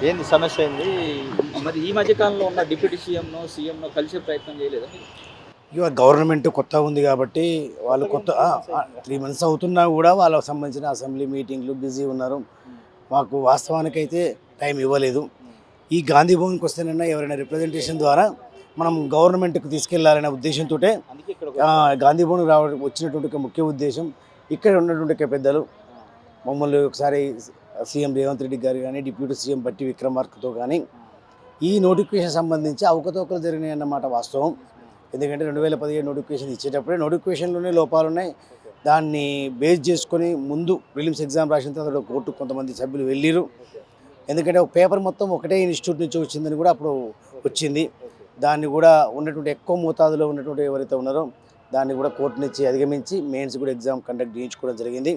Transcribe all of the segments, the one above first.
ఏంది సమస్య ఏంది? మరి ఈ మధ్య కాలంలో ఉన్న డిప్యూటీ సీఎంనో కలిసే ప్రయత్నం చేయలేదా మీరు? ఇక గవర్నమెంట్ కొత్తగా ఉంది కాబట్టి వాళ్ళు కొత్త 3 మంత్స్ అవుతున్నా కూడా వాళ్ళకి సంబంధించిన అసెంబ్లీ మీటింగ్లు బిజీ ఉన్నారు. మాకు వాస్తవానికైతే టైం ఇవ్వలేదు. ఈ గాంధీ భవన్కి వస్తేనన్నా ఎవరైనా రిప్రజెంటేషన్ ద్వారా మనం గవర్నమెంట్కి తీసుకెళ్లాలనే ఉద్దేశంతో అందుకే ఇక్కడ గాంధీ భవన్ వచ్చినటువంటి ఒక ముఖ్య ఉద్దేశం ఇక్కడ ఉన్నటువంటి పెద్దలు మమ్మల్ని ఒకసారి సీఎం రేవంత్ రెడ్డి గారు కానీ డిప్యూటీ సీఎం బట్టి విక్రమార్కతో కానీ ఈ నోటిఫికేషన్ సంబంధించి అవకతవకలు జరిగినాయి అన్నమాట వాస్తవం. ఎందుకంటే 2017 నోటిఫికేషన్ ఇచ్చేటప్పుడే నోటిఫికేషన్లోనే లోపాలు ఉన్నాయి. దాన్ని బేస్ చేసుకొని ముందు ప్రిలిమ్స్ ఎగ్జామ్ రాసిన తర్వాత కోర్టుకు కొంతమంది సభ్యులు వెళ్ళిరు. ఎందుకంటే ఒక పేపర్ మొత్తం ఒకటే ఇన్స్టిట్యూట్ నుంచి వచ్చిందని కూడా అప్పుడు వచ్చింది. దాన్ని కూడా ఉన్నటువంటి ఎక్కువ మోతాదులో ఉన్నటువంటి ఎవరైతే ఉన్నారో దాన్ని కూడా కోర్టు నుంచి అధిగమించి మెయిన్స్ కూడా ఎగ్జామ్ కండక్ట్ చేయించుకోవడం జరిగింది.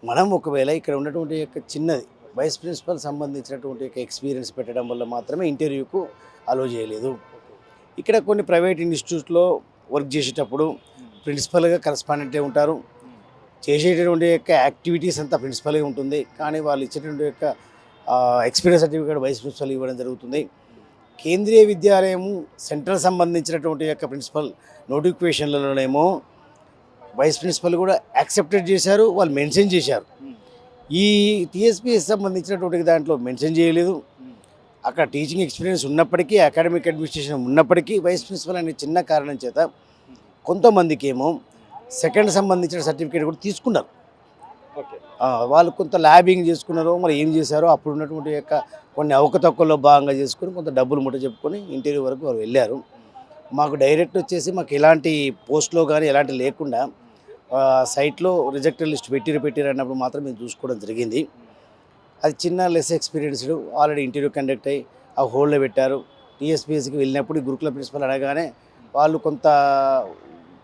మనం ఒకవేళ ఇక్కడ ఉన్నటువంటి యొక్క చిన్నది వైస్ ప్రిన్సిపల్ సంబంధించినటువంటి యొక్క ఎక్స్పీరియన్స్ పెట్టడం వల్ల మాత్రమే ఇంటర్వ్యూకు అలో చేయలేదు. ఇక్కడ కొన్ని ప్రైవేట్ ఇన్స్టిట్యూట్లో వర్క్ చేసేటప్పుడు ప్రిన్సిపల్గా కరస్పాండెంటే ఉంటారు. చేసేటటువంటి యొక్క యాక్టివిటీస్ అంతా ప్రిన్సిపల్గా ఉంటుంది. కానీ వాళ్ళు ఇచ్చేటువంటి యొక్క ఎక్స్పీరియన్స్ సర్టిఫికేట్ వైస్ ప్రిన్సిపల్ ఇవ్వడం జరుగుతుంది. కేంద్రీయ విద్యాలయము సెంట్రల్ సంబంధించినటువంటి యొక్క ప్రిన్సిపల్ నోటిఫికేషన్లలోనేమో వైస్ ప్రిన్సిపల్ కూడా యాక్సెప్టెడ్ చేశారు, వాళ్ళు మెన్షన్ చేశారు. ఈ టీఎస్పీఎస్ సంబంధించినటువంటి దాంట్లో మెన్షన్ చేయలేదు. అక్కడ టీచింగ్ ఎక్స్పీరియన్స్ ఉన్నప్పటికీ అకాడమిక్ అడ్మినిస్ట్రేషన్ ఉన్నప్పటికీ వైస్ ప్రిన్సిపల్ అనే చిన్న కారణం చేత కొంతమందికి ఏమో సెకండ్ సంబంధించిన సర్టిఫికేట్ కూడా తీసుకున్నారు. వాళ్ళు కొంత ల్యాబింగ్ చేసుకున్నారో మరి ఏం చేశారో అప్పుడు ఉన్నటువంటి యొక్క కొన్ని అవకతవకల్లో భాగంగా చేసుకుని కొంత డబ్బులు ముట్ట చెప్పుకొని ఇంటర్వ్యూ వరకు వారు వెళ్ళారు. మాకు డైరెక్ట్ వచ్చేసి మాకు ఎలాంటి పోస్ట్లో కానీ ఎలాంటి లేకుండా సైట్లో రిజెక్టెడ్ లిస్ట్ పెట్టిరు అన్నప్పుడు మాత్రం మేము చూసుకోవడం జరిగింది. అది చిన్న less experienced already interview conduct అయ్యి ఆ హోల్డ్లో పెట్టారు. టీఎస్పీఎస్కి వెళ్ళినప్పుడు గురుకుల ప్రిన్సిపల్ అనగానే వాళ్ళు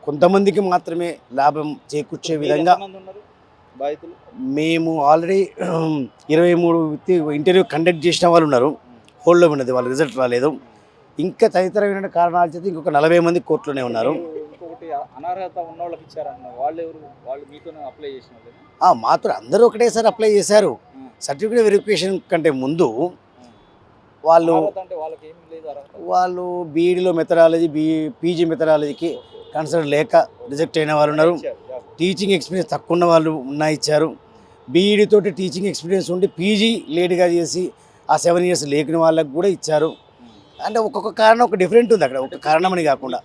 కొంతమందికి మాత్రమే లాభం చేకూర్చే విధంగా మేము ఆల్రెడీ 23 ఇంటర్వ్యూ కండక్ట్ చేసిన వాళ్ళు ఉన్నారు. హోల్డ్లో ఉన్నది, వాళ్ళ రిజల్ట్ రాలేదు. ఇంకా తదితరమైన కారణాల చేత ఇంకొక 40 మంది కోర్టులోనే ఉన్నారు. అనర్హత ఉన్న వాళ్ళకి ఇచ్చారన్న వాళ్ళు మీతోనే అప్లై చేసిన మాత్రం అందరూ ఒకటేసారి అప్లై చేశారు. సర్టిఫికేట్ వెరిఫికేషన్ కంటే ముందు వాళ్ళు బీఈడీలో మెథడాలజీ పీజీ మెథడాలజీకి కన్సర్న్ లేక రిజెక్ట్ అయిన వాళ్ళు ఉన్నారు. టీచింగ్ ఎక్స్పీరియన్స్ తక్కువ ఉన్న వాళ్ళు ఇచ్చారు. బీఈడీ తోటి టీచింగ్ ఎక్స్పీరియన్స్ ఉండి పీజీ లేట్గా చేసి ఆ 7 years లేకిన వాళ్ళకు కూడా ఇచ్చారు. అంటే ఒక్కొక్క కారణం ఒక డిఫరెంట్ ఉంది. అక్కడ ఒక కారణం అని కాకుండా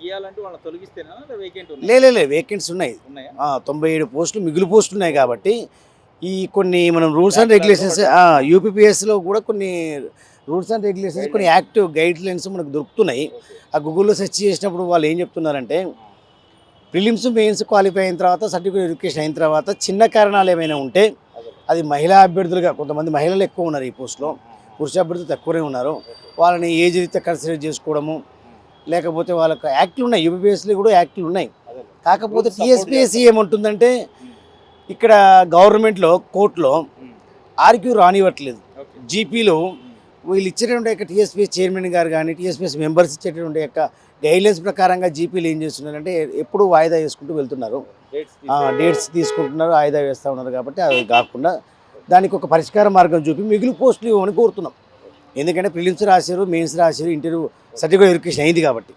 వేకెంట్స్ ఉన్నాయి. 97 పోస్టులు మిగులు పోస్టులు ఉన్నాయి. కాబట్టి ఈ కొన్ని మనం రూల్స్ అండ్ రెగ్యులేషన్స్ యూపీపీఎస్లో కూడా కొన్ని రూల్స్ అండ్ రెగ్యులేషన్స్ కొన్ని యాక్టివ్ గైడ్ లైన్స్ మనకు దొరుకుతున్నాయి. ఆ గూగుల్లో సెర్చ్ చేసినప్పుడు వాళ్ళు ఏం చెప్తున్నారంటే ప్రిలిమ్స్ మెయిన్స్ క్వాలిఫై అయిన తర్వాత సర్టిఫికేట్ వెరిఫికేషన్ అయిన తర్వాత చిన్న కారణాలు ఏమైనా ఉంటే అది మహిళా అభ్యర్థులుగా కొంతమంది మహిళలు ఎక్కువ ఉన్నారు ఈ పోస్టులో, పురుష అభ్యర్థులు తక్కువనే ఉన్నారు. వాళ్ళని ఏజ్ రీత్యా కన్సిడర్ చేసుకోవడము, లేకపోతే వాళ్ళకు యాక్ట్లు ఉన్నాయి, యూపీపీఎస్లో కూడా యాక్ట్లు ఉన్నాయి. కాకపోతే టీఎస్పీఎస్సీ ఏముంటుందంటే ఇక్కడ గవర్నమెంట్లో కోర్టులో ఆర్గ్యూ రానివ్వట్లేదు. జీపీలో వీళ్ళు ఇచ్చేటువంటి యొక్క టీఎస్పీఎస్ చైర్మన్ గారు కానీ టీఎస్పీఎస్ మెంబర్స్ ఇచ్చేటువంటి యొక్క గైడ్లైన్స్ ప్రకారంగా జీపీలు ఏం చేస్తున్నారంటే ఎప్పుడు వాయిదా వేసుకుంటూ వెళ్తున్నారు, డేట్స్ తీసుకుంటున్నారు, వాయిదా వేస్తూ ఉన్నారు. కాబట్టి అవి కాకుండా దానికి ఒక పరిష్కార మార్గం చూపి మిగిలిన పోస్టులు ఇవ్వమని కోరుతున్నాం. ఎందుకంటే ప్రిలిమ్స్ రాశారు, మెయిన్స్ రాశారు, ఇంటర్వ్యూ సర్టిఫికేట్ వెరిఫికేషన్ అయింది కాబట్టి.